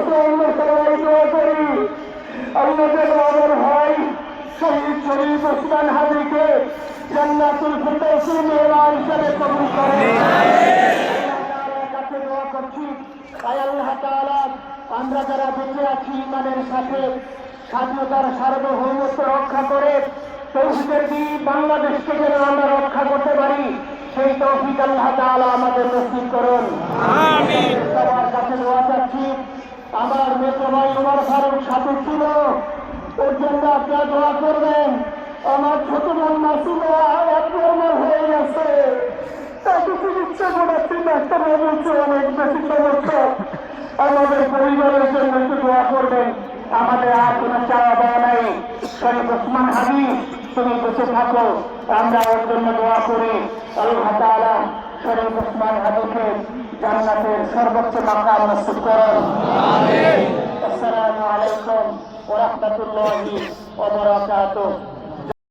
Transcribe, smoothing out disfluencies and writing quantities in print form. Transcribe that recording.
কাছে আমরা সবাই দোয়া করি আল্লাহ যেন আমার ভাই শহীদ শরীফ ওসমান হাদিকে জান্নাতুল ফিরদাউসে মেহমান হিসেবে কবুল করেন। কাছে দোয়া করছি আয় আল্লাহ তাআলা আমরা যারা বেঁচে আছি ইমানের সাথে স্বাধীনতার সার্বভৌমত্ব রক্ষা করে তৌহিদের দ্বীপ বাংলাদেশকে যেন আমরা রক্ষা করতে পারি সেই তৌফিক আল্লাহ তাআলা আমাদের নসিব করুন। আমিন। সবার কাছে দোয়া চাচ্ছি আমার মেজো ভাই ওমর ফারুক সাথে ছিল ওর জন্য আপনারা দোয়া করবেন। আমার ছোট বোন মাসুমা আপনার হয়ে গেছে, তাকে চিকিৎসা করাচ্ছি, ডাক্তার বলছে অনেক বেশি সমস্যা। আমাদের পরিবারের জন্য একটু দোয়া করবেন। আমাদের আর কোনো চাওয়া পাওয়া নাই। শরীফ ওসমান হাদি তুমি বেঁচে থাকো, আমরা ওর জন্য দোয়া করি। আল্লাহ তাআলা শরীফ ওসমান হাদিকে জান্নাতের সর্বোচ্চ মাকাম নসিব করুন। আমিন। আসসালামু আলাইকুম ওয়া রাহমাতুল্লাহি ওয়া বারাকাতুহু।